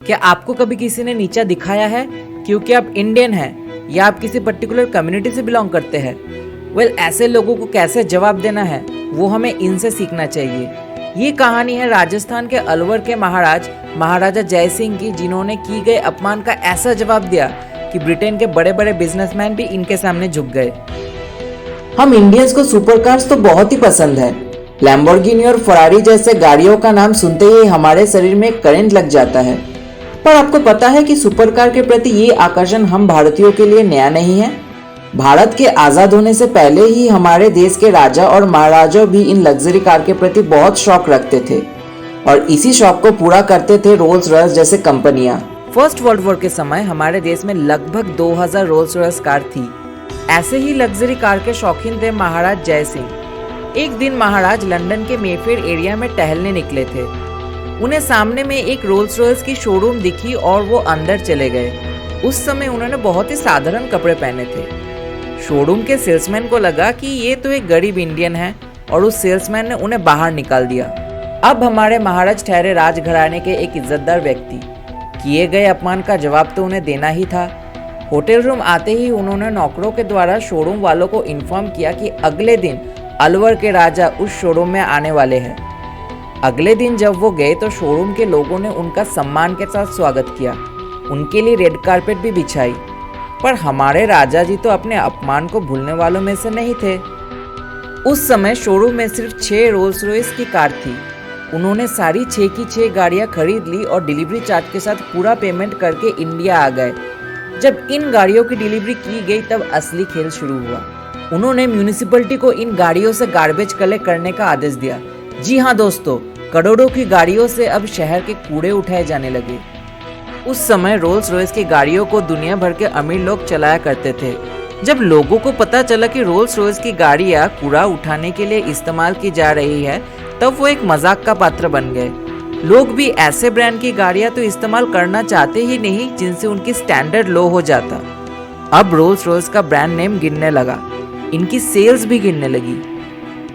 क्या आपको कभी किसी ने नीचा दिखाया है क्योंकि आप इंडियन हैं या आप किसी पर्टिकुलर कम्युनिटी से बिलोंग करते हैं? ऐसे लोगों को कैसे जवाब देना है वो हमें इनसे सीखना चाहिए। ये कहानी है राजस्थान के अलवर के महाराजा जय सिंह की, जिन्होंने की गए अपमान का ऐसा जवाब दिया कि ब्रिटेन के बड़े बड़े बिजनेसमैन भी इनके सामने झुक गए। हम इंडियंस को सुपर कार्स तो बहुत ही पसंद है। लैम्बोर्गिनी और फरारी जैसे गाड़ियों का नाम सुनते ही हमारे शरीर में करंट लग जाता है। पर आपको पता है कि सुपर कार के प्रति ये आकर्षण हम भारतीयों के लिए नया नहीं है। भारत के आजाद होने से पहले ही हमारे देश के राजा और महाराजा भी इन लग्जरी कार के प्रति बहुत शौक रखते थे और इसी शौक को पूरा करते थे रोल्स रॉयस जैसे कंपनियां। फर्स्ट वर्ल्ड वॉर के समय हमारे देश में लगभग 2000 रोल्स रॉयस कार थी। ऐसे ही लग्जरी कार के शौकीन थे महाराज जय सिंह। एक दिन महाराज लंदन के मेफेयर एरिया में टहलने निकले थे। उन्हें सामने में एक रोल्स रॉयस की शोरूम दिखी और वो अंदर चले गए। उस समय उन्होंने बहुत ही साधारण कपड़े पहने थे। शोरूम के सेल्समैन को लगा कि ये तो एक गरीब इंडियन है और उस सेल्समैन ने उन्हें बाहर निकाल दिया। अब हमारे महाराज ठहरे राजघराने के एक इज्जतदार व्यक्ति, किए गए अपमान का जवाब तो उन्हें देना ही था। होटल रूम आते ही उन्होंने नौकरों के द्वारा शोरूम वालों को इन्फॉर्म किया कि अगले दिन अलवर के राजा उस शोरूम में आने वाले हैं। अगले दिन जब वो गए तो शोरूम के लोगों ने उनका सम्मान के साथ स्वागत किया, उनके लिए रेड कारपेट भी बिछाई। पर हमारे राजा जी तो अपने अपमान को भूलने वालों में से नहीं थे। उस समय शोरूम में सिर्फ 6 रोल्स रॉयस की कार थी। उन्होंने सारी 6 की 6 गाड़ियां खरीद ली और डिलीवरी चार्ज के साथ पूरा पेमेंट करके इंडिया आ गए। जब इन गाड़ियों की डिलीवरी की गई तब असली खेल शुरू हुआ। उन्होंने म्यूनिसिपैलिटी को इन गाड़ियों से गार्बेज कलेक्ट करने का आदेश दिया। जी हाँ दोस्तों, करोड़ों की गाड़ियों से अब शहर के कूड़े उठाए जाने लगे। उस समय रोल्स रॉयस की गाड़ियों को दुनिया भर के अमीर लोग चलाया करते थे। जब लोगों को पता चला कि रोल्स रॉयस की गाड़ियां कूड़ा उठाने के लिए इस्तेमाल की जा रही है, तब वो एक मजाक का पात्र बन गए। लोग भी ऐसे ब्रांड की गाड़ियां तो इस्तेमाल करना चाहते ही नहीं जिनसे उनकी स्टैंडर्ड लो हो जाता। अब रोल्स रॉयस का ब्रांड नेम गिरने लगा, इनकी सेल्स भी गिरने लगी।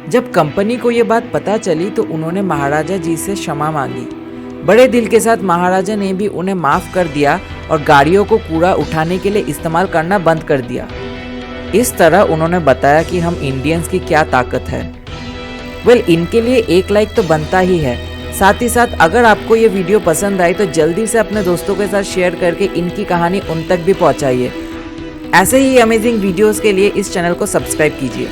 जब कंपनी को ये बात पता चली तो उन्होंने महाराजा जी से क्षमा मांगी। बड़े दिल के साथ महाराजा ने भी उन्हें माफ कर दिया और गाड़ियों को कूड़ा उठाने के लिए इस्तेमाल करना बंद कर दिया। इस तरह उन्होंने बताया कि हम इंडियंस की क्या ताकत है। इनके लिए एक लाइक तो बनता ही है। साथ ही साथ अगर आपको ये वीडियो पसंद आई तो जल्दी से अपने दोस्तों के साथ शेयर करके इनकी कहानी उन तक भी पहुंचाइए। ऐसे ही अमेजिंग वीडियोस के लिए इस चैनल को सब्सक्राइब कीजिए।